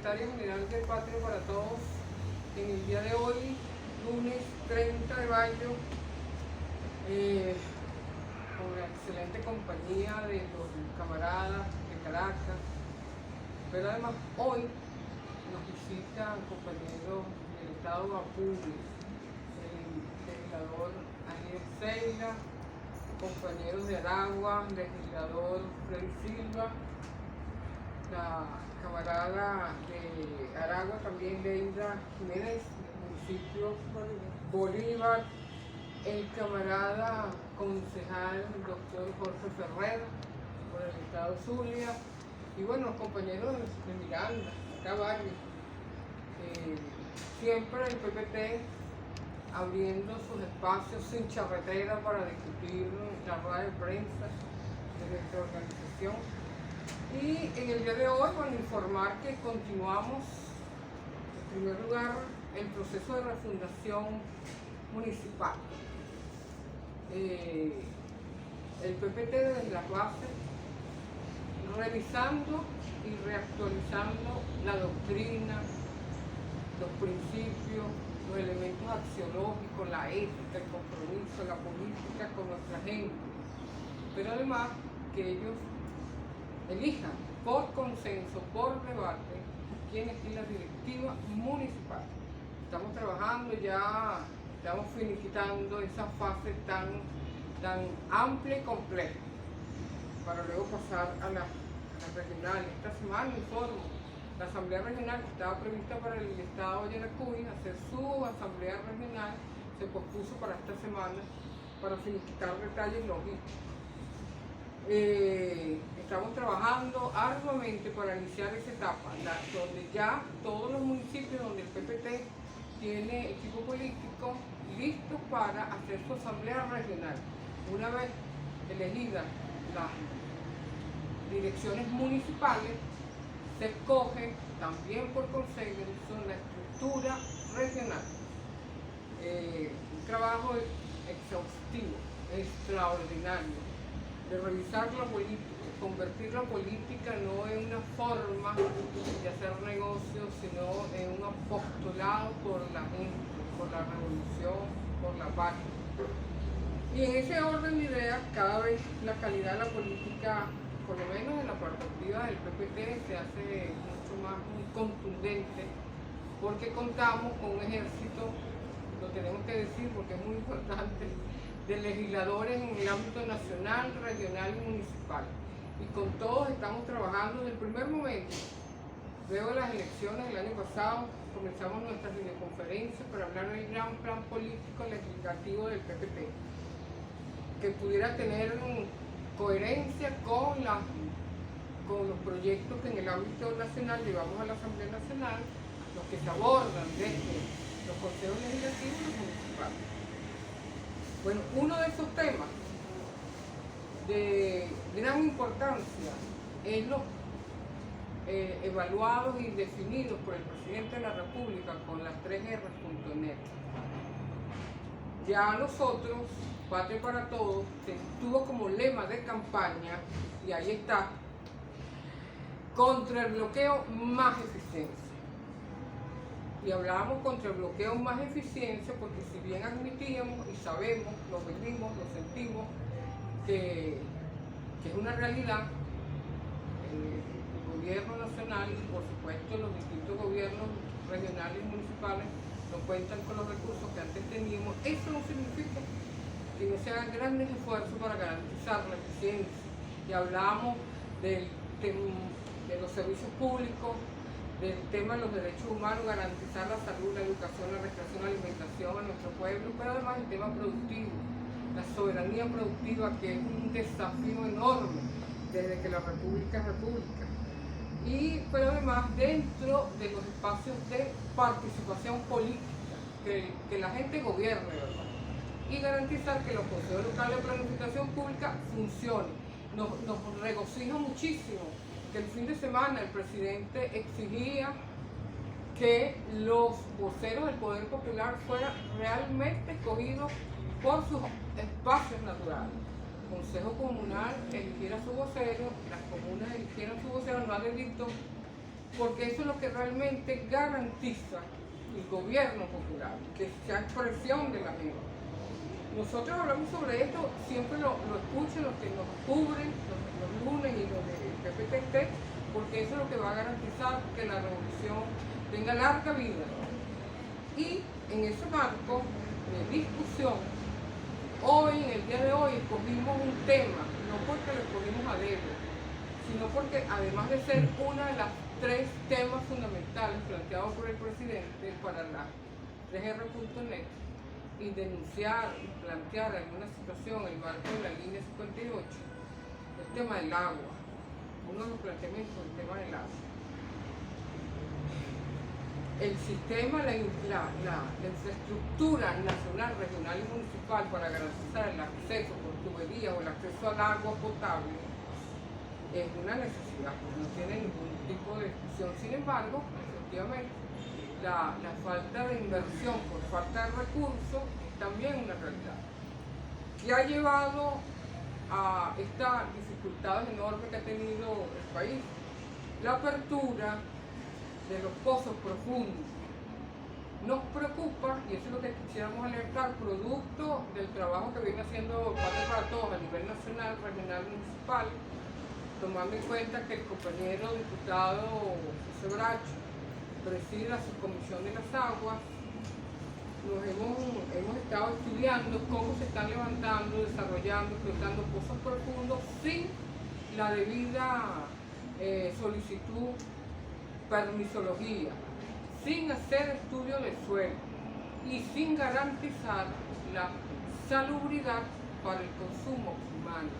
secretaria general de Patria para Todos, en el día de hoy, lunes 30 de mayo, con la excelente compañía de los camaradas de Caracas, pero además hoy nos visitan compañeros del estado Apure, el legislador Aniel Seila, compañeros de Aragua, legislador Freddy Silva, la camarada de Aragua también, Leida Jiménez, del municipio Bolívar, el camarada concejal doctor Jorge Ferrer, por el estado Zulia, y bueno, los compañeros de Miranda, acá varios. Siempre el PPT abriendo sus espacios sin charretera para discutir la rueda de prensa de nuestra organización. Y en el día de hoy, bueno, informar que continuamos, en primer lugar, el proceso de refundación municipal. El PPT desde las bases, revisando y reactualizando la doctrina, los principios, los elementos axiológicos, la ética, el compromiso, la política con nuestra gente, pero además que ellos elijan por consenso, por debate, quién es la directiva municipal. Estamos trabajando ya, estamos finiquitando esa fase tan amplia y compleja para luego pasar a la regional. Esta semana informo, la asamblea regional que estaba prevista para el estado de Yaracuy, hacer su asamblea regional, se pospuso para esta semana para finiquitar detalles lógicos. Estamos trabajando arduamente para iniciar esa etapa, donde ya todos los municipios donde el PPT tiene equipo político listos para hacer su asamblea regional. Una vez elegidas las direcciones municipales, se escoge también por consenso la estructura regional. Un trabajo exhaustivo, extraordinario, de revisar la política, convertir la política no en una forma de hacer negocios, sino en un apostolado por la gente, por la revolución, por la paz. Y en ese orden de ideas, cada vez la calidad de la política, por lo menos en la perspectiva del PPT, se hace mucho más contundente, porque contamos con un ejército, lo tenemos que decir porque es muy importante, de legisladores en el ámbito nacional, regional y municipal. Y con todos estamos trabajando desde el primer momento. Luego de las elecciones del año pasado, comenzamos nuestras videoconferencias para hablar del gran plan político legislativo del PPT, que pudiera tener coherencia con los proyectos que en el ámbito nacional llevamos a la Asamblea Nacional, los que se abordan desde los consejos legislativos y los municipales. Bueno, uno de esos temas de gran importancia es los evaluados y definidos por el presidente de la República con las 3Rs.net. Ya nosotros, Patria para Todos, tuvo como lema de campaña, y ahí está, contra el bloqueo más eficiencia. Y hablábamos contra el bloqueo más eficiencia porque si bien admitíamos y sabemos, lo vivimos, lo sentimos, que es una realidad, el gobierno nacional y por supuesto los distintos gobiernos regionales y municipales no cuentan con los recursos que antes teníamos. Eso no significa que no se hagan grandes esfuerzos para garantizar la eficiencia. Y hablábamos de los servicios públicos, del tema de los derechos humanos, garantizar la salud, la educación, la recreación, la alimentación a nuestro pueblo, pero además el tema productivo, la soberanía productiva, que es un desafío enorme desde que la República es República. Pero además dentro de los espacios de participación política, que la gente gobierne, ¿verdad? Y garantizar que los consejos locales de planificación pública funcionen. Nos regocija muchísimo que el fin de semana el presidente exigía que los voceros del Poder Popular fueran realmente escogidos por sus espacios naturales. El Consejo Comunal eligiera su vocero, las comunas eligieran su vocero, no a delito porque eso es lo que realmente garantiza el gobierno popular, que sea expresión de la gente. Nosotros hablamos sobre esto, siempre lo escuchan los que nos cubren, los lunes y los de PPTT, porque eso es lo que va a garantizar que la revolución tenga larga vida. Y en ese marco de discusión, hoy, en el día de hoy, escogimos un tema, no porque lo escogimos a dedo, sino porque además de ser una de las 3 temas fundamentales planteados por el presidente para la 3R.net, y denunciar y plantear alguna situación en el marco de la línea 58, el tema del agua, uno de los planteamientos del tema del agua. El sistema, la infraestructura nacional, regional y municipal para garantizar el acceso por tubería o el acceso al agua potable es una necesidad, no tiene ningún tipo de discusión. Sin embargo, efectivamente, la falta de inversión por falta de recursos es también una realidad que ha llevado a estas dificultades enormes que ha tenido el país. La apertura de los pozos profundos nos preocupa, y eso es lo que quisiéramos alertar, producto del trabajo que viene haciendo Patria para Todos a nivel nacional, regional, municipal, tomando en cuenta que el compañero diputado José Bracho preside la subcomisión de las aguas. Nos hemos estado estudiando cómo se están levantando, desarrollando, explotando pozos profundos sin la debida solicitud, permisología, sin hacer estudio de suelo y sin garantizar la salubridad para el consumo humano.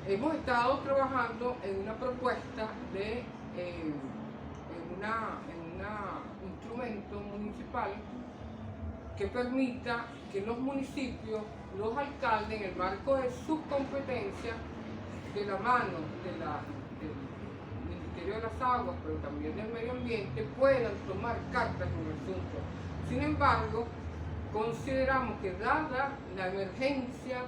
Hemos estado trabajando en una propuesta de un instrumento municipal que permita que los municipios, los alcaldes, en el marco de sus competencias, de la mano del Ministerio de las Aguas, pero también del Medio Ambiente, puedan tomar cartas en el asunto. Sin embargo, consideramos que dada la emergencia,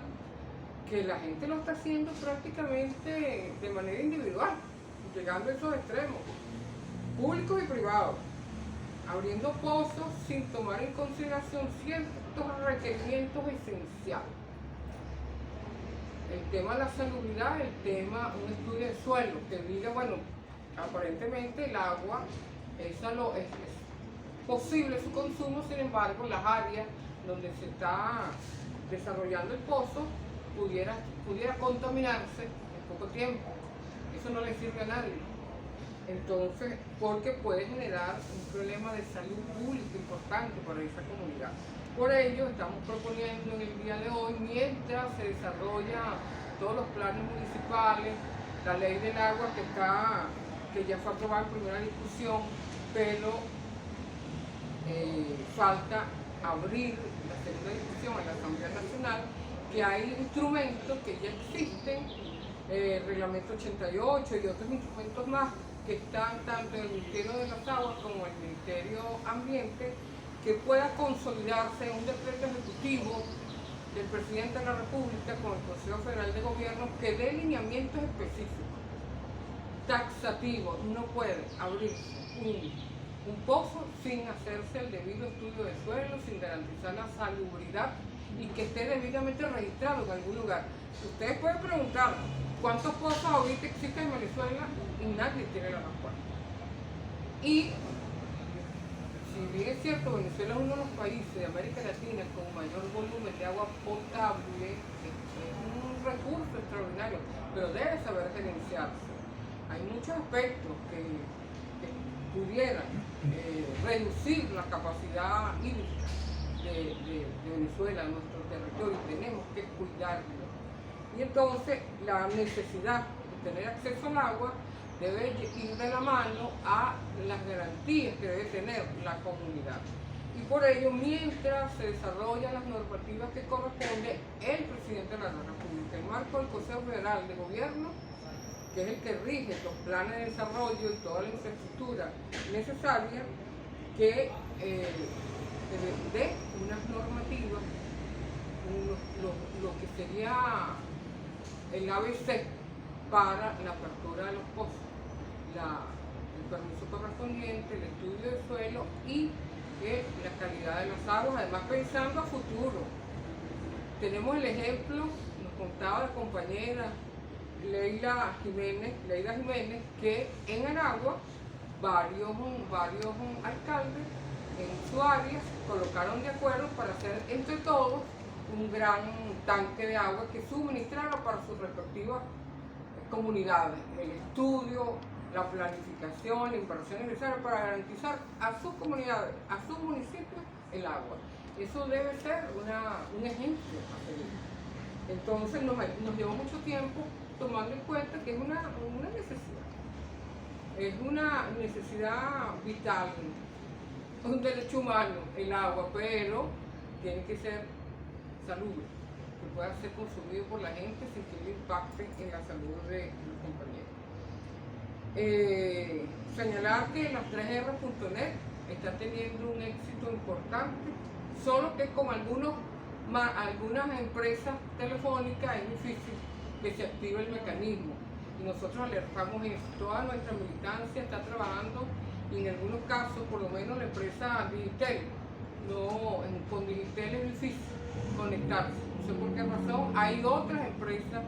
que la gente lo está haciendo prácticamente de manera individual, llegando a esos extremos, públicos y privados, abriendo pozos sin tomar en consideración ciertos requerimientos esenciales. El tema de la salubridad, el tema, un estudio de suelo que diga, bueno, aparentemente el agua es posible su consumo, sin embargo, las áreas donde se está desarrollando el pozo pudiera contaminarse en poco tiempo. Eso no le sirve a nadie. Entonces, porque puede generar un problema de salud pública importante para esa comunidad. Por ello, estamos proponiendo en el día de hoy, mientras se desarrolla todos los planes municipales, la ley del agua que ya fue aprobada en primera discusión, pero falta abrir la segunda discusión en la Asamblea Nacional, que hay instrumentos que ya existen, Reglamento 88 y otros instrumentos más, que están tanto en el Ministerio de las Aguas como en el Ministerio Ambiente, que pueda consolidarse en un decreto ejecutivo del Presidente de la República con el Consejo Federal de Gobierno que dé lineamientos específicos, taxativos. No puede abrirse un pozo sin hacerse el debido estudio de suelo, sin garantizar la salubridad y que esté debidamente registrado en algún lugar. Ustedes pueden preguntar cuántos pozos ahorita existen en Venezuela y nadie tiene la respuesta. Y si bien es cierto, Venezuela es uno de los países de América Latina con mayor volumen de agua potable, es un recurso extraordinario, pero debe saber gerenciarse. Hay muchos aspectos que pudieran reducir la capacidad hídrica de Venezuela, nuestro territorio, y tenemos que cuidarlo. Y entonces la necesidad de tener acceso al agua debe ir de la mano a las garantías que debe tener la comunidad. Y por ello, mientras se desarrollan las normativas que corresponde, el presidente de la República, en marco del Consejo Federal de Gobierno, que es el que rige los planes de desarrollo y toda la infraestructura necesaria, que dé unas normativas, lo que sería el ABC para la apertura de los pozos, la permiso correspondiente, el estudio del suelo y la calidad de las aguas, además pensando a futuro. Tenemos el ejemplo, nos contaba la compañera Leida Jiménez, que en Aragua varios alcaldes en su área colocaron de acuerdo para hacer entre todos un gran tanque de agua que suministrara para sus respectivas comunidades, el estudio, la planificación, la inversión necesaria para garantizar a sus comunidades, a sus municipios el agua. Eso debe ser un ejemplo a seguir. Entonces nos llevó mucho tiempo tomando en cuenta que es una necesidad. Es una necesidad vital, es un derecho humano el agua, pero tiene que ser salubre, que pueda ser consumido por la gente sin que le impacte en la salud de los compañeros. Señalar que las 3R.net está teniendo un éxito importante, solo que con algunas empresas telefónicas es difícil que se active el mecanismo. Y nosotros alertamos eso. Toda nuestra militancia está trabajando y en algunos casos, por lo menos la empresa Digitel, con Digitel es difícil conectarse. No sé por qué razón. Hay otras empresas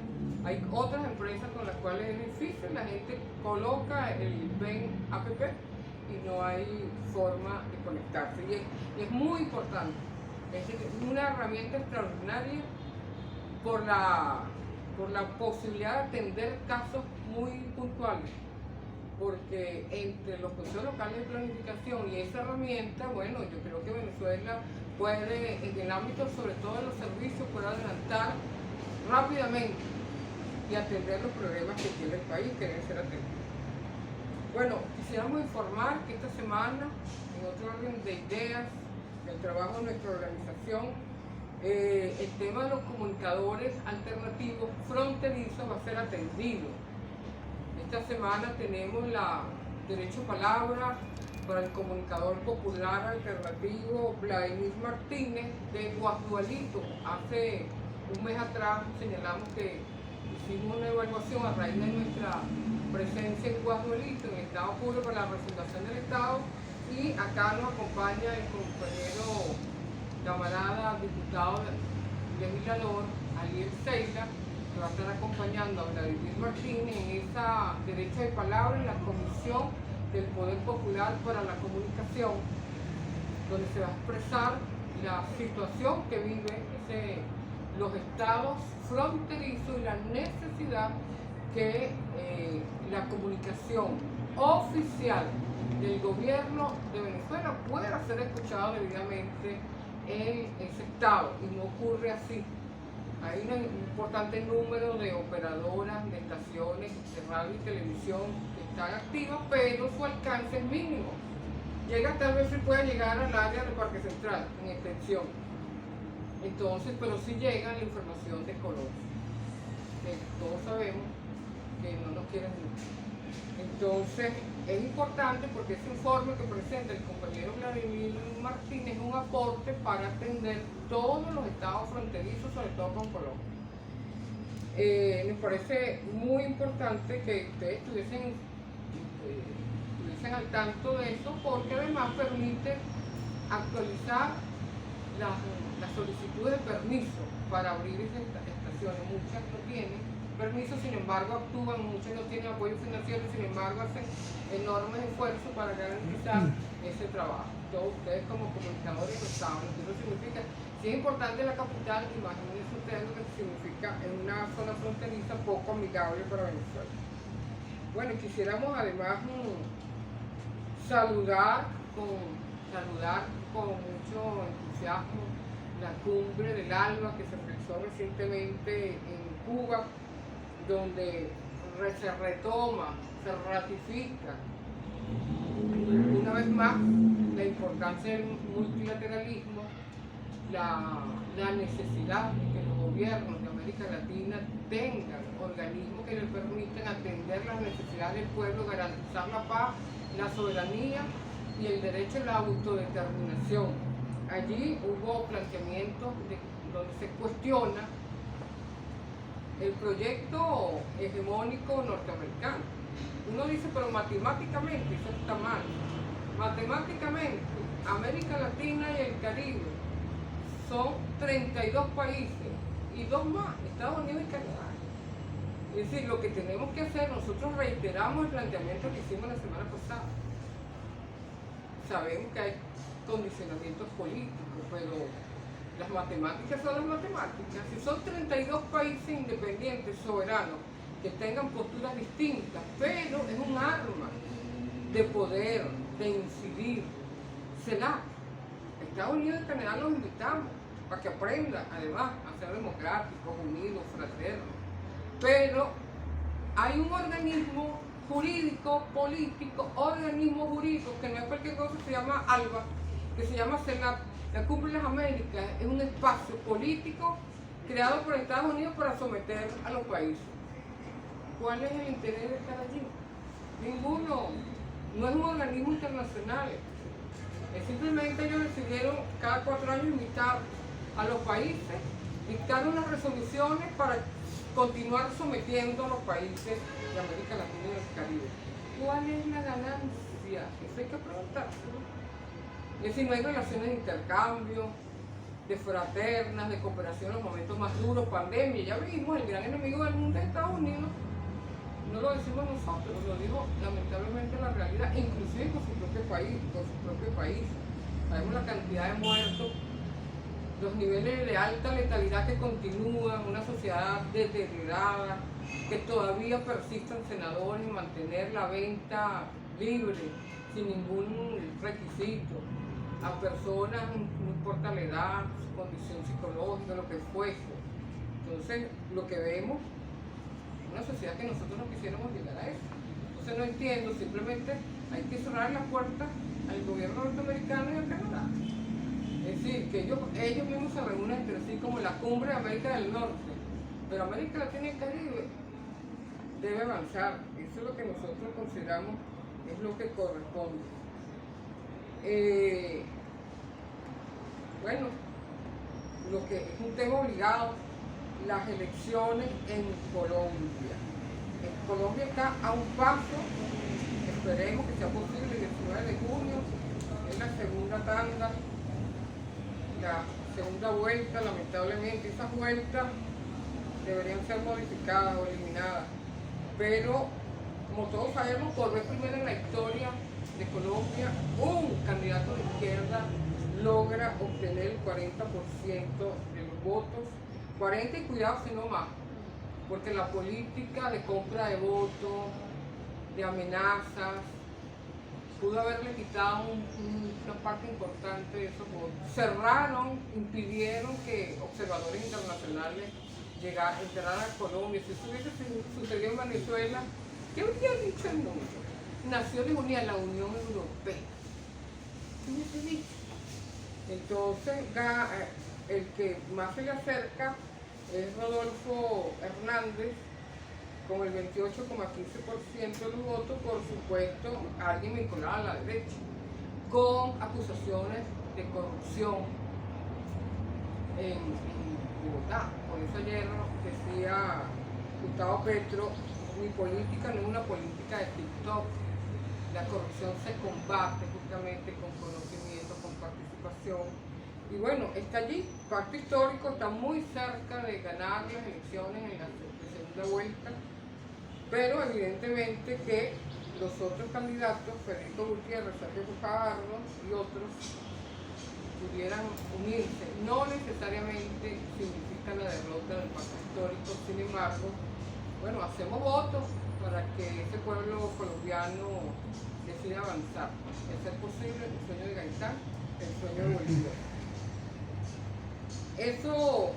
con las cuales es difícil. La gente coloca el BEN app y no hay forma de conectarse. Y es muy importante. Es una herramienta extraordinaria por la posibilidad de atender casos muy puntuales, porque entre los consejos locales de planificación y esa herramienta, bueno, yo creo que Venezuela puede, en el ámbito sobre todo de los servicios, puede adelantar rápidamente y atender los problemas que tiene el país que deben ser atendidos. Bueno, quisiéramos informar que esta semana, en otro orden de ideas, el trabajo de nuestra organización, el tema de los comunicadores alternativos fronterizos va a ser atendido. Esta semana tenemos la derecho a palabra para el comunicador popular alternativo Vladimir Martínez de Guasdualito. Hace un mes atrás señalamos que hicimos una evaluación a raíz de nuestra presencia en Guasdualito, en el Estado Puro para la refundación del Estado, y acá nos acompaña el compañero camarada diputado legislador Ariel Seila, que va a estar acompañando a Vladimir Martínez en esa derecho de palabra en la Comisión del Poder Popular para la Comunicación, donde se va a expresar la situación que viven los estados fronterizos y la necesidad que la comunicación oficial del gobierno de Venezuela pueda ser escuchada debidamente en ese estado, y no ocurre así. Hay un importante número de operadoras de estaciones de radio y televisión que están activas, pero su alcance es mínimo. Tal vez se pueda llegar al área del Parque Central en extensión. Entonces, pero sí llega la información de color, que todos sabemos que no nos quieren mucho. Entonces, es importante porque ese informe que presenta el compañero Vladimir Martínez es un aporte para atender todos los estados fronterizos, sobre todo con Colombia. Me parece muy importante que ustedes estuviesen al tanto de eso, porque además permite actualizar las solicitudes de permiso para abrir esas estaciones. Muchas no tienen permiso, sin embargo actúan, muchos no tienen apoyo financiero, sin embargo hacen enormes esfuerzos para garantizar ese trabajo. Todos ustedes como comunicadores lo saben. Eso significa, si es importante la capital, imagínense ustedes lo que significa en una zona fronteriza poco amigable para Venezuela. Bueno, quisiéramos además saludar con mucho entusiasmo la cumbre del ALBA que se realizó recientemente en Cuba, donde se retoma, se ratifica una vez más la importancia del multilateralismo, la necesidad de que los gobiernos de América Latina tengan organismos que les permitan atender las necesidades del pueblo, garantizar la paz, la soberanía y el derecho a la autodeterminación. Allí hubo planteamientos donde se cuestiona el proyecto hegemónico norteamericano, Uno dice, pero matemáticamente eso está mal. Matemáticamente, América Latina y el Caribe son 32 países y dos más, Estados Unidos y Canadá. Es decir, lo que tenemos que hacer, nosotros reiteramos el planteamiento que hicimos la semana pasada. Sabemos que hay condicionamientos políticos, pero las matemáticas son las matemáticas. Si son 32 países independientes, soberanos, que tengan posturas distintas, pero es un arma de poder, de incidir, será. Estados Unidos y Canadá los invitamos para que aprendan, además, a ser democráticos, unidos, fraternos. Pero hay un organismo jurídico, político, organismo jurídico, que no es cualquier cosa, se llama ALBA, que se llama CELAC, la Cumbre de las Américas. Es un espacio político creado por Estados Unidos para someter a los países. ¿Cuál es el interés de estar allí? Ninguno. No es un organismo internacional. Es simplemente ellos decidieron cada 4 años invitar a los países, dictar unas resoluciones para continuar sometiendo a los países de América Latina y del Caribe. ¿Cuál es la ganancia? Eso hay que preguntar. Es decir, no hay relaciones de intercambio, de fraternas, de cooperación en los momentos más duros, pandemia. Ya vimos, el gran enemigo del mundo es Estados Unidos. No lo decimos nosotros, lo digo lamentablemente la realidad, inclusive con su propio país. Sabemos la cantidad de muertos, los niveles de alta letalidad que continúan, una sociedad deteriorada, que todavía persisten senadores en mantener la venta libre, sin ningún requisito, a personas, no importa la edad, su condición psicológica, lo que fuese. Entonces, lo que vemos es una sociedad que nosotros no quisiéramos llegar a eso. Entonces, no entiendo, simplemente hay que cerrar la puerta al gobierno norteamericano y al Canadá. Es decir, que ellos mismos se reúnen entre sí como la cumbre de América del Norte, pero América Latina y el Caribe debe avanzar. Eso es lo que nosotros consideramos es lo que corresponde. Bueno, lo que es un tema obligado, las elecciones en Colombia. Colombia está a un paso, esperemos que sea posible, el 19 de junio, es la segunda tanda, la segunda vuelta. Lamentablemente esas vueltas deberían ser modificadas o eliminadas, pero como todos sabemos, por vez primera en la historia de Colombia, un candidato de izquierda logra obtener el 40% de los votos, 40 y cuidado si no más, porque la política de compra de votos, de amenazas, pudo haberle quitado una parte importante de esos votos. Cerraron, impidieron que observadores internacionales entraran a Colombia. Si eso hubiese sucedido en Venezuela, ¿qué habría dicho el mundo? Naciones Unidas, la Unión Europea. ¿Qué hubiese dicho? Entonces, el que más se le acerca es Rodolfo Hernández, con el 28,15% de los votos, por supuesto, alguien vinculado a la derecha, con acusaciones de corrupción en Bogotá. Por eso ayer decía Gustavo Petro, mi política no es una política de TikTok. La corrupción se combate justamente con conocimiento, con participación. Y bueno, está allí, pacto histórico, está muy cerca de ganar las elecciones en la segunda vuelta, pero evidentemente que los otros candidatos, Federico Gutiérrez, Sergio Fajardo y otros, pudieran unirse. No necesariamente significa la derrota del pacto histórico, sin embargo, bueno, hacemos votos para que ese pueblo colombiano decida avanzar, de ser posible el sueño de Gaitán, el sueño de Bolívar. Eso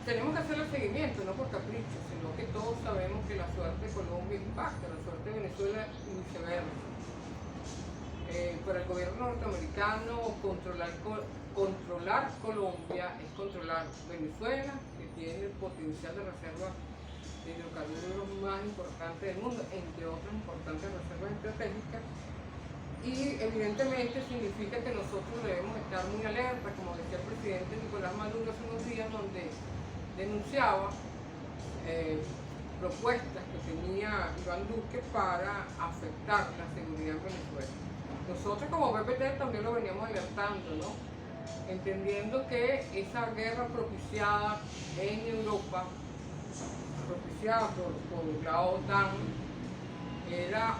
tenemos que hacerle seguimiento, no por capricho, sino que todos sabemos que la suerte de Colombia impacta la suerte de Venezuela y viceversa. Para el gobierno norteamericano, controlar Colombia es controlar Venezuela, que tiene el potencial de reserva de hidrocarburos más importante del mundo, entre otras importantes reservas estratégicas, y evidentemente significa que nosotros debemos estar muy alerta, como decía el presidente Nicolás Maduro hace unos días, donde denunciaba propuestas que tenía Iván Duque para afectar la seguridad en Venezuela. Nosotros como PPT también lo veníamos alertando, ¿no? Entendiendo que esa guerra propiciada en Europa, propiciada por la OTAN, era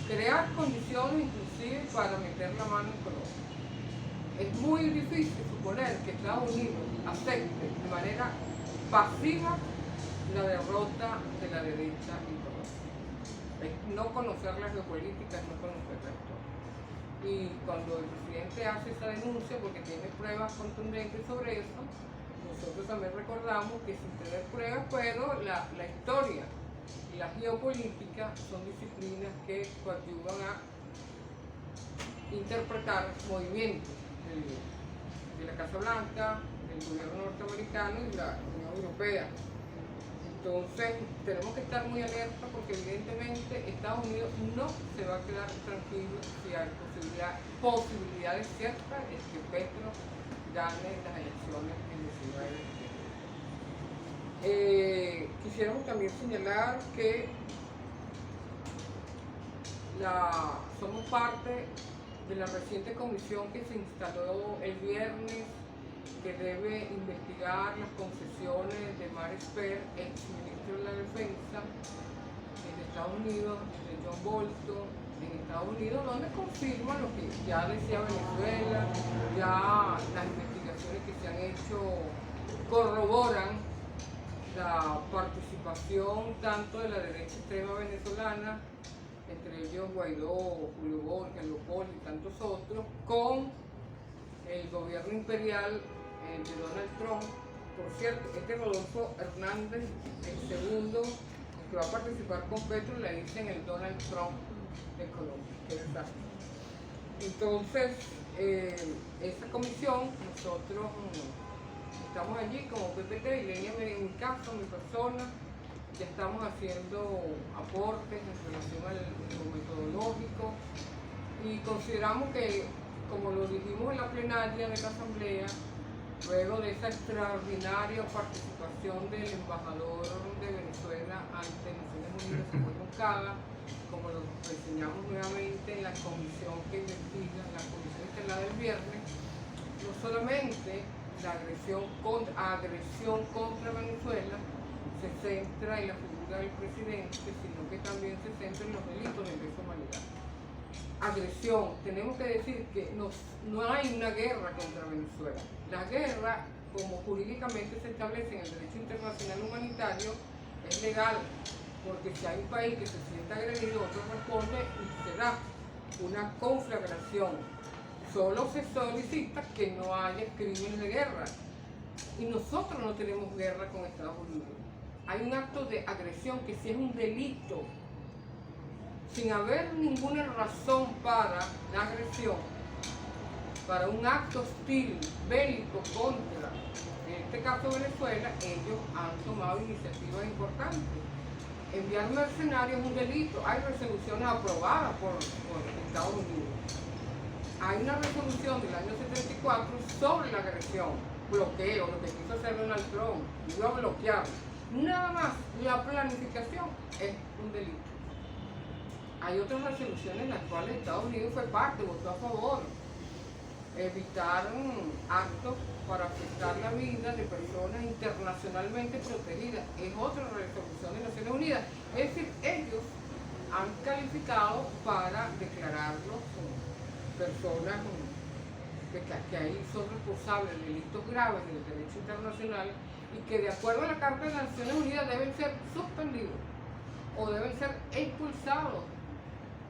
crear condiciones inclusive para meter la mano en Colombia. Es muy difícil suponer que Estados Unidos acepte de manera pasiva la derrota de la derecha en Colombia. Es no conocer la geopolítica, es no conocer la historia. Y cuando el presidente hace esa denuncia porque tiene pruebas contundentes sobre eso, nosotros también recordamos que sin tener pruebas, pero la historia y la geopolítica son disciplinas que coadyuvan a interpretar movimientos de la Casa Blanca, del gobierno norteamericano y la Unión Europea. Entonces tenemos que estar muy alerta porque evidentemente Estados Unidos no se va a quedar tranquilo si hay posibilidades ciertas de que Petro gane las elecciones el 19 de diciembre. Quisiéramos también señalar que somos parte de la reciente comisión que se instaló el viernes, que debe investigar las concesiones de Mark Esper, ex ministro de la Defensa de Estados Unidos, de John Bolton, en Estados Unidos, donde confirma lo que ya decía Venezuela, ya las investigaciones que se han hecho corroboran la participación tanto de la derecha extrema venezolana, entre ellos Guaidó, Julio Borges, Leopoldo y tantos otros, con el gobierno imperial de Donald Trump. Por cierto, Rodolfo Hernández, el segundo que va a participar con Petro, le dicen el Donald Trump de Colombia, que es verdad. Entonces, esa comisión, nosotros estamos allí como PPT, Ilenia en mi caso, mi persona, ya estamos haciendo aportes en relación al metodológico y consideramos que, como lo dijimos en la plenaria de la Asamblea, luego de esa extraordinaria participación del embajador de Venezuela ante Naciones Unidas, Samuel Moncada, como lo reseñamos nuevamente en la comisión que investiga, la comisión instalada el viernes, no solamente la agresión contra Venezuela se centra en la figura del presidente, sino que también se centra en los delitos de lesa humanidad. Agresión, tenemos que decir que no hay una guerra contra Venezuela. La guerra, como jurídicamente se establece en el derecho internacional humanitario, es legal, porque si hay un país que se sienta agredido, otro responde y se da una conflagración. Solo se solicita que no haya crímenes de guerra. Y nosotros no tenemos guerra con Estados Unidos. Hay un acto de agresión que sí es un delito, sin haber ninguna razón para la agresión, para un acto hostil, bélico contra, en este caso Venezuela, ellos han tomado iniciativas importantes. Enviar mercenarios es un delito. Hay resoluciones aprobadas por Estados Unidos. Hay una resolución del año 74 sobre la agresión, bloqueo, lo que quiso hacer Donald Trump, iba a bloquear. Nada más, la planificación es un delito. Hay otras resoluciones en las cuales Estados Unidos fue parte, votó a favor. Evitaron actos para afectar la vida de personas internacionalmente protegidas. Es otra resolución de Naciones Unidas. Es decir, ellos han calificado para declararlos personas que ahí son responsables de delitos graves del derecho internacional y que de acuerdo a la Carta de las Naciones Unidas deben ser suspendidos o deben ser expulsados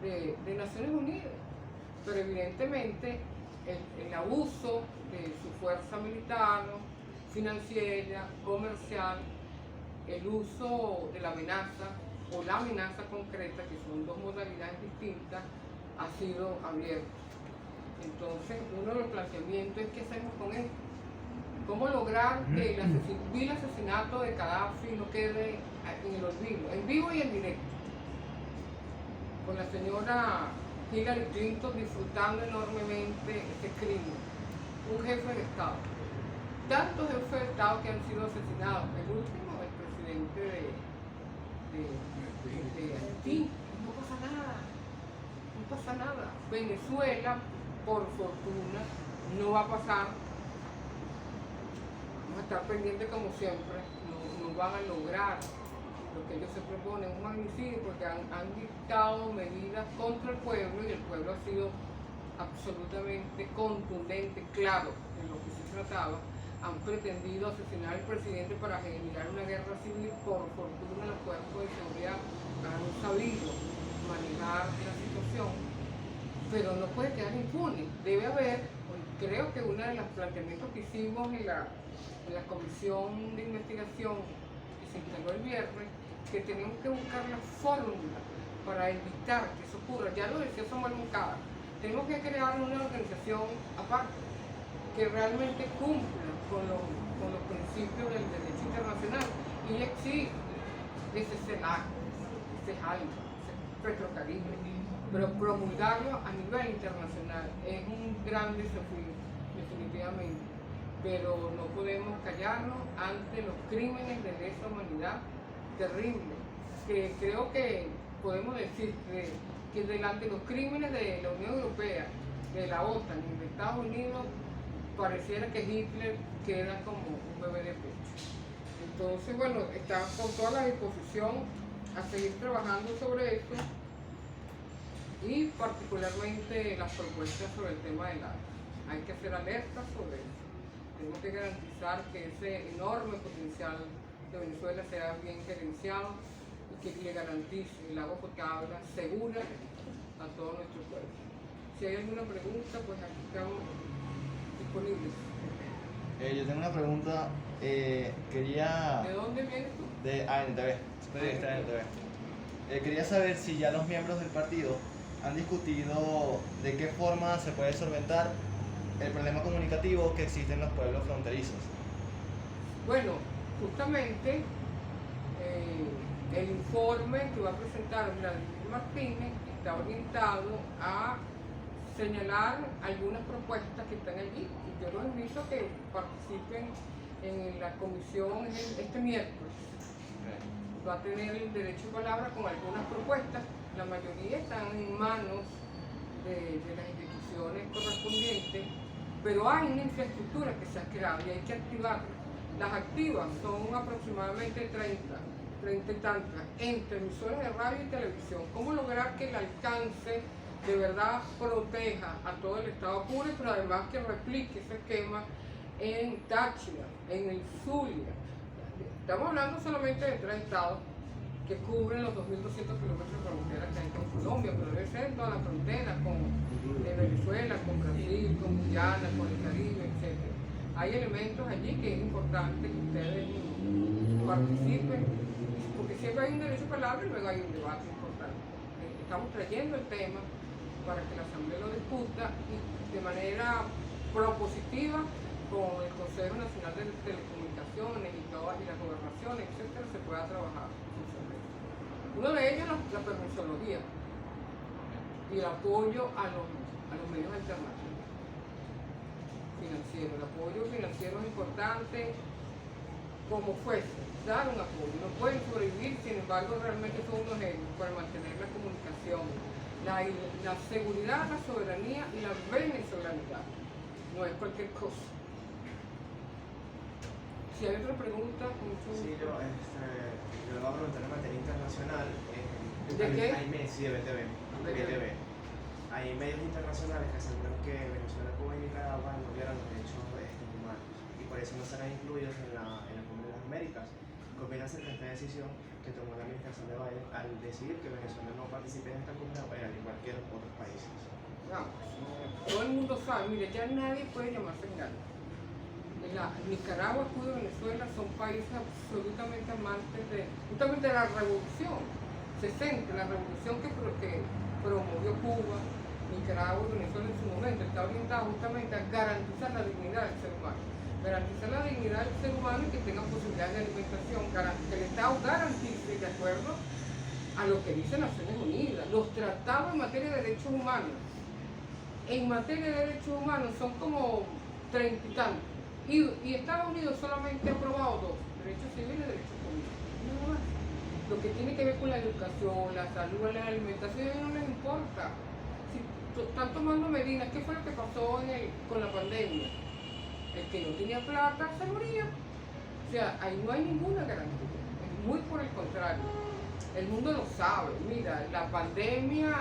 de Naciones Unidas. Pero evidentemente el abuso de su fuerza militar, financiera, comercial, el uso de la amenaza o la amenaza concreta, que son dos modalidades distintas, ha sido abierto. Entonces, uno de los planteamientos es: ¿qué hacemos con esto? ¿Cómo lograr que el vil asesinato de Gaddafi no quede en el olvido, en vivo y en directo? Con la señora Hillary Clinton disfrutando enormemente este crimen. Un jefe de Estado. Tantos jefes de Estado que han sido asesinados. El último, el presidente de Haití. No pasa nada, no pasa nada. Venezuela, por fortuna, no va a pasar. Vamos a estar pendientes como siempre, no van a lograr lo que ellos se proponen, un magnicidio, porque han dictado medidas contra el pueblo y el pueblo ha sido absolutamente contundente, claro, en lo que se trataba. Han pretendido asesinar al presidente para generar una guerra civil. Por fortuna los cuerpos de seguridad han sabido manejar la situación, pero no puede quedar impune. Debe haber, creo que uno de los planteamientos que hicimos en la comisión de investigación que se instaló el viernes, que tenemos que buscar la fórmula para evitar que eso ocurra. Ya lo decía Samuel Moncada, tenemos que crear una organización aparte que realmente cumpla con los principios del derecho internacional. Y existe ese CELAC, ese ALMA, ese Petrocaribe, pero promulgarlo a nivel internacional es un gran desafío, definitivamente. Pero no podemos callarnos ante los crímenes de lesa humanidad terribles, que creo que podemos decir que delante de los crímenes de la Unión Europea, de la OTAN y de Estados Unidos, pareciera que Hitler queda como un bebé de pecho. Entonces, bueno, está con toda la disposición a seguir trabajando sobre esto y particularmente las propuestas sobre el tema del agua. Hay que hacer alertas sobre eso. Tenemos que garantizar que ese enorme potencial de Venezuela sea bien gerenciado y que le garantice el agua potable segura a todo nuestro pueblo. Si hay alguna pregunta, pues aquí estamos disponibles. Yo tengo una pregunta, quería... ¿De dónde vienes tú? De ANTV, periodista de ANTV. Quería saber si ya los miembros del partido han discutido de qué forma se puede solventar el problema comunicativo que existe en los pueblos fronterizos. Bueno, justamente el informe que va a presentar Vladimir Martínez está orientado a señalar algunas propuestas que están allí. Y yo los invito a que participen en la comisión este miércoles. Va a tener el derecho de palabra con algunas propuestas. La mayoría están en manos de las instituciones correspondientes, pero hay una infraestructura que se ha creado y hay que activarla. Las activas son aproximadamente 30 y tantas, entre emisoras de radio y televisión. ¿Cómo lograr que el alcance de verdad proteja a todo el estado Apure, pero además que replique ese esquema en Táchira, en el Zulia? Estamos hablando solamente de 3 estados que cubren los 2.200 kilómetros de frontera que hay con Colombia, pero debe ser en toda la frontera, con Venezuela, con Brasil, con Guyana, con el Caribe, etc. Hay elementos allí que es importante que ustedes participen, porque siempre hay un derecho a palabra y luego hay un debate importante. Estamos trayendo el tema para que la Asamblea lo discuta y de manera propositiva con el Consejo Nacional de Telecomunicaciones y las gobernaciones, etcétera, se pueda trabajar. Uno de ellos la permisología y el apoyo a los medios alternativos financieros. El apoyo financiero es importante, como fuese, dar un apoyo. No pueden sobrevivir, sin embargo, realmente son unos genios para mantener la comunicación, la seguridad, la soberanía y la venezolanidad. No es cualquier cosa. Si hay otra pregunta, mucho gusto. Sí, yo le voy a preguntar en materia internacional. ¿De qué? Hay medios, sí, de BTV. Hay medios internacionales que aseguran que Venezuela, Cuba y Nicaragua no violan los derechos humanos y por eso no serán incluidos en la Cumbre de las Américas. ¿Qué opina acerca de esta decisión que tomó la administración de Biden al decidir que Venezuela no participe en esta cumbre al igual que los otros países? Vamos, todo el mundo sabe, mire, ya nadie puede llamarse engaño. Nicaragua, Cuba y Venezuela son países absolutamente amantes justamente de la revolución 60, la revolución que promovió Cuba, Nicaragua y Venezuela en su momento, está orientada justamente a garantizar la dignidad del ser humano. Garantizar la dignidad del ser humano y que tenga posibilidades de alimentación, que el Estado garantice, de acuerdo a lo que dice Naciones Unidas, los tratados en materia de derechos humanos. En materia de derechos humanos son como 30 y tantos. Y Estados Unidos solamente ha aprobado 2, derechos civiles y derechos políticos. No más. Lo que tiene que ver con la educación, la salud, la alimentación, a ellos no les importa. Si están tomando medidas, ¿qué fue lo que pasó con la pandemia? El que no tenía plata se moría. O sea, ahí no hay ninguna garantía. Es muy por el contrario. El mundo lo sabe. Mira, la pandemia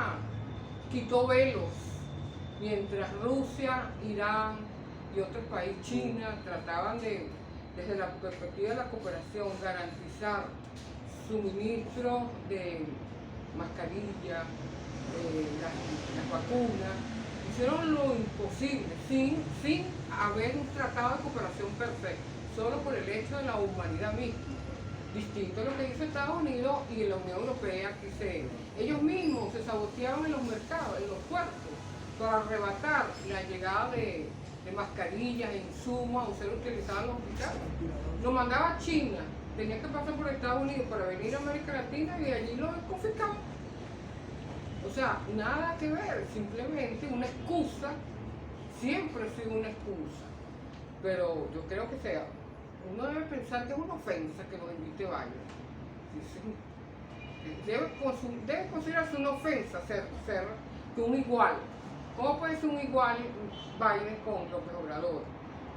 quitó velos, mientras Rusia, Irán y otros países, China, trataban de, desde la perspectiva de la cooperación, garantizar suministro de mascarillas, las vacunas, hicieron lo imposible sin haber un tratado de cooperación perfecto, solo por el hecho de la humanidad misma. Distinto a lo que hizo Estados Unidos y la Unión Europea, que ellos mismos se saboteaban en los mercados, en los puertos, para arrebatar la llegada de mascarillas, insumos, a ser utilizados en los hospitales. Lo mandaba a China, tenía que pasar por Estados Unidos para venir a América Latina y allí lo confiscaban. O sea, nada que ver, simplemente una excusa, siempre ha sido una excusa. Pero yo creo que uno debe pensar que es una ofensa que los invite vayan. Debe considerarse una ofensa ser que un igual. ¿Cómo puede ser un igual Biden con López Obrador?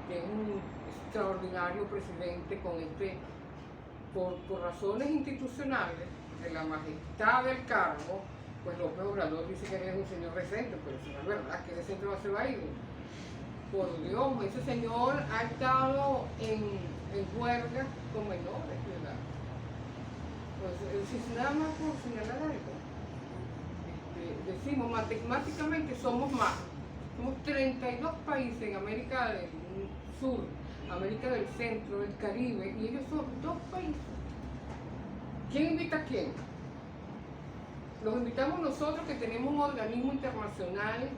Que es un extraordinario presidente con por razones institucionales, de la majestad del cargo, pues López Obrador dice que él es un señor decente, pero eso no es verdad, que decente va a ser Biden. Por Dios, ese señor ha estado en huelga con menores de edad. Pues, si nada más por señalar algo, decimos matemáticamente somos más. Somos 32 países en América del Sur, América del Centro, del Caribe, y ellos son 2 países. ¿Quién invita a quién? Los invitamos nosotros, que tenemos un organismo internacional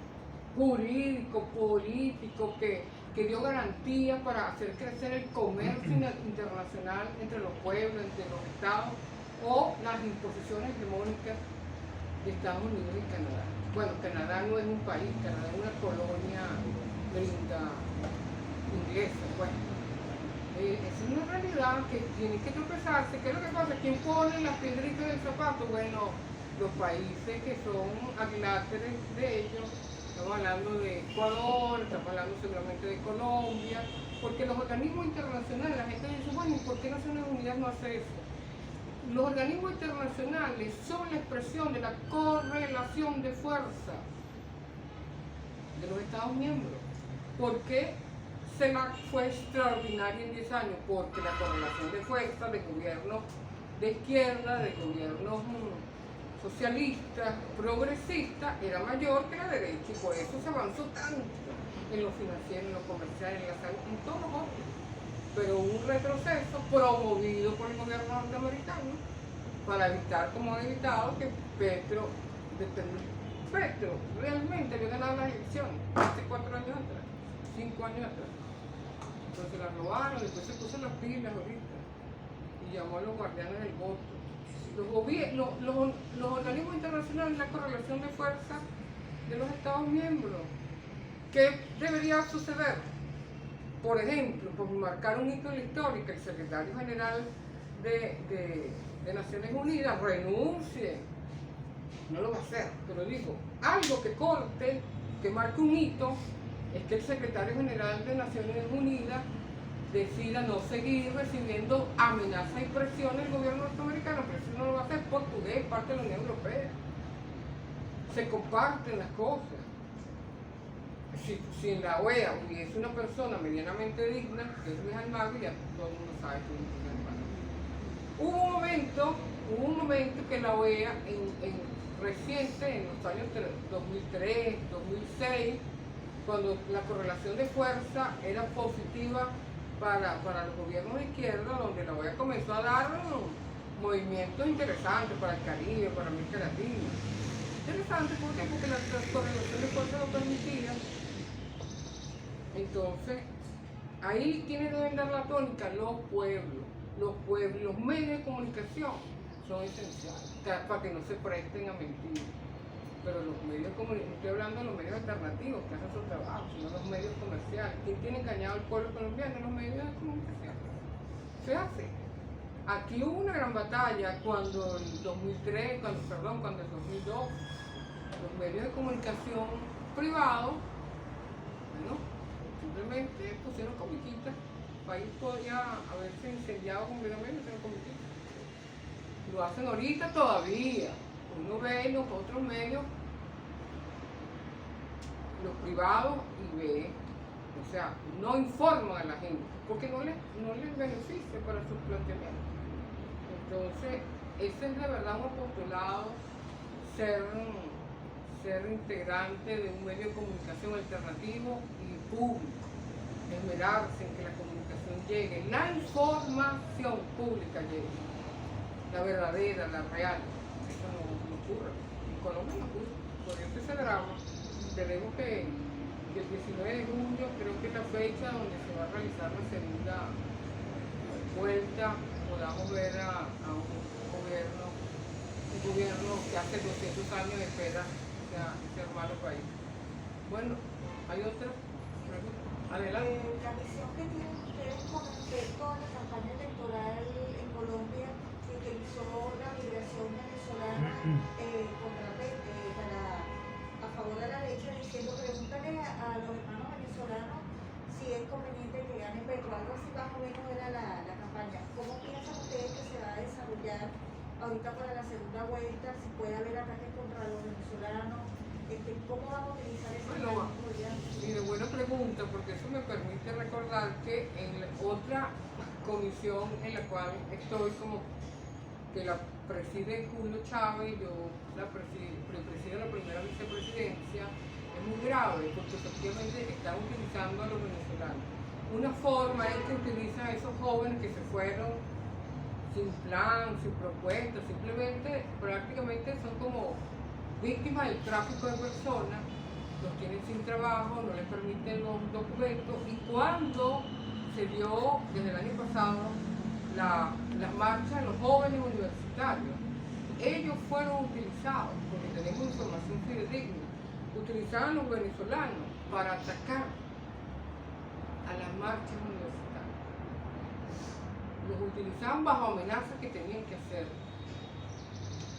jurídico, político, que dio garantías para hacer crecer el comercio internacional entre los pueblos, entre los estados, o las imposiciones hegemónicas de Estados Unidos y Canadá. Bueno, Canadá no es un país, Canadá es una colonia gringa inglesa, pues. Es una realidad que tiene que tropezarse. ¿Qué es lo que pasa? ¿Quién pone las piedritas del zapato? Bueno, los países que son adláteres de ellos. Estamos hablando de Ecuador, estamos hablando seguramente de Colombia, porque los organismos internacionales, la gente dice, bueno, ¿y por qué Naciones Unidas no hace eso? Los organismos internacionales son la expresión de la correlación de fuerza de los Estados miembros. ¿Por qué CELAC fue extraordinaria en 10 años? Porque la correlación de fuerza de gobiernos de izquierda, de gobiernos socialistas, progresistas, era mayor que la derecha, y por eso se avanzó tanto en lo financiero, en lo comercial, en la salud, en todos los órdenes. Pero un retroceso promovido por el gobierno norteamericano para evitar, como han evitado, que Petro realmente había ganado las elecciones hace 4 años atrás, 5 años atrás. Entonces la robaron, después se puso las pilas ahorita y llamó a los guardianes del voto. Los organismos internacionales, la correlación de fuerza de los Estados miembros. ¿Qué debería suceder? Por ejemplo, por marcar un hito en la historia, que el secretario general de Naciones Unidas renuncie. No lo va a hacer, pero digo, algo que corte, que marque un hito, es que el secretario general de Naciones Unidas decida no seguir recibiendo amenazas y presiones del gobierno norteamericano, pero eso no lo va a hacer portugués, parte de la Unión Europea. Se comparten las cosas. Si en la OEA hubiese una persona medianamente digna, que es Luis Almagro, ya todo el mundo sabe que es Luis Almagro. Hubo un momento que la OEA, reciente, en los años 2003, 2006, cuando la correlación de fuerza era positiva para los gobiernos de izquierda, donde la OEA comenzó a dar movimientos interesantes para el Caribe, para América Latina. Interesante, ¿por qué? Porque la correlación de fuerza lo permitía. Entonces, ahí quienes deben dar la tónica, los pueblos, los medios de comunicación son esenciales, para que no se presten a mentir. Pero los medios de comunicación, estoy hablando de los medios alternativos que hacen su trabajo, sino los medios comerciales. ¿Quién tiene engañado al pueblo colombiano? Los medios de comunicación. Se hace. Aquí hubo una gran batalla cuando el 2003, cuando el 2002, los medios de comunicación privados, bueno, simplemente pusieron comiquitas. El país podía haberse incendiado completamente, pero comiquitas. Lo hacen ahorita todavía. Uno ve en los otros medios, los privados, y ve, o sea, no informan a la gente, porque no les beneficia para sus planteamientos. Entonces, ese es de verdad un apostolado, ser integrante de un medio de comunicación alternativo y público, esmerarse en que la comunicación llegue, la información pública llegue, la verdadera, la real. Eso no ocurre. En Colombia no ocurre. Por eso ese drama. Tenemos que el 19 de junio, creo que es la fecha donde se va a realizar la segunda vuelta, podamos ver a un gobierno que hace 200 años espera ese hermano país. Bueno, hay otra pregunta. Adelante. La visión que tienen ustedes con respecto a la campaña electoral en Colombia que utilizó la migración venezolana a favor de la derecha, diciendo, pregúntale a los hermanos venezolanos si es conveniente que gane Petro, algo así más o menos era la campaña. ¿Cómo piensan ustedes que se va a desarrollar ahorita para la segunda vuelta? Si puede haber ataques contra los venezolanos, ¿cómo vamos a utilizar ese Mire, buena pregunta, porque eso me permite recordar que en la otra comisión en la cual estoy como que la preside Julio Chávez, yo presido la primera vicepresidencia, es muy grave porque efectivamente están utilizando a los venezolanos. Una forma es que utilizan a esos jóvenes que se fueron sin plan, sin propuesta, simplemente prácticamente son como víctimas del tráfico de personas, los tienen sin trabajo, no les permiten los documentos, y cuando se dio desde el año pasado las marchas de los jóvenes universitarios, ellos fueron utilizados, porque tenemos información fidedigna, utilizaban los venezolanos para atacar a las marchas universitarias. Los utilizaban bajo amenazas que tenían que hacer.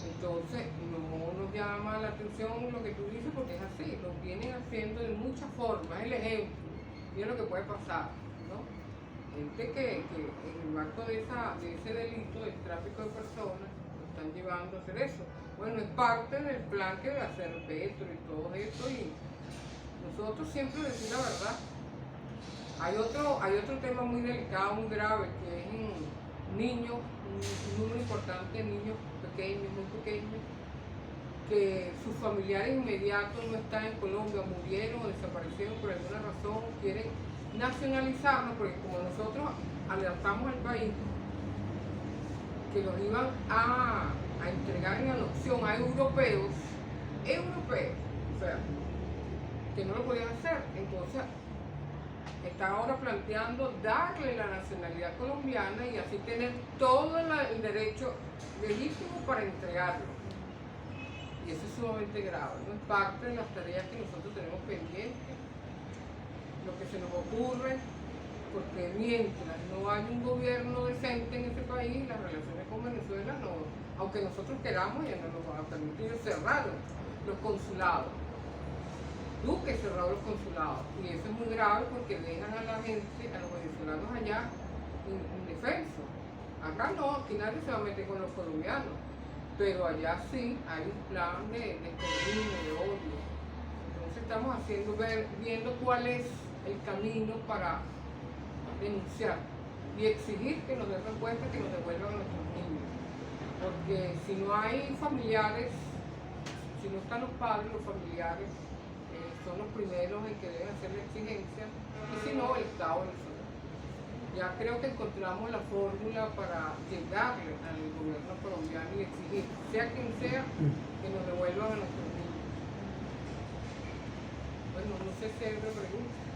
Entonces, no nos llama la atención lo que tú dices porque es así, lo vienen haciendo de muchas formas, es el ejemplo, mira lo que puede pasar, ¿no? Gente que en el marco de ese delito del tráfico de personas lo están llevando a hacer eso. Bueno, es parte del plan que debe hacer Petro y todo eso, y nosotros siempre decir la verdad. Hay otro tema muy delicado, muy grave, que es niños, un número importante de niños pequeños, muy pequeños, que sus familiares inmediatos no están en Colombia, murieron o desaparecieron por alguna razón, quieren nacionalizarnos, porque como nosotros alertamos al país que los iban a entregar en adopción a europeos, o sea, que no lo podían hacer, entonces están ahora planteando darle la nacionalidad colombiana y así tener todo el derecho legítimo para entregarlo. Y eso es sumamente grave, no es parte de las tareas que nosotros tenemos pendientes, lo que se nos ocurre, porque mientras no hay un gobierno decente en ese país, las relaciones con Venezuela, no, aunque nosotros queramos, ya no nos van a permitir cerrar los consulados. Duque cerró los consulados, y eso es muy grave porque dejan a la gente, a los venezolanos allá indefensos. Acá no, aquí nadie se va a meter con los colombianos, pero allá sí hay un plan de exterminio, de odio. Entonces estamos viendo cuál es el camino para denunciar y exigir que nos den respuesta, que nos devuelvan a nuestros niños. Porque si no hay familiares, si no están los padres, los familiares son los primeros en que deben hacer la exigencia, y si no, el Estado venezolano. Ya creo que encontramos la fórmula para llegarle al gobierno colombiano y exigir, sea quien sea, que nos devuelvan a nuestros niños. Bueno, no sé si hay otra pregunta.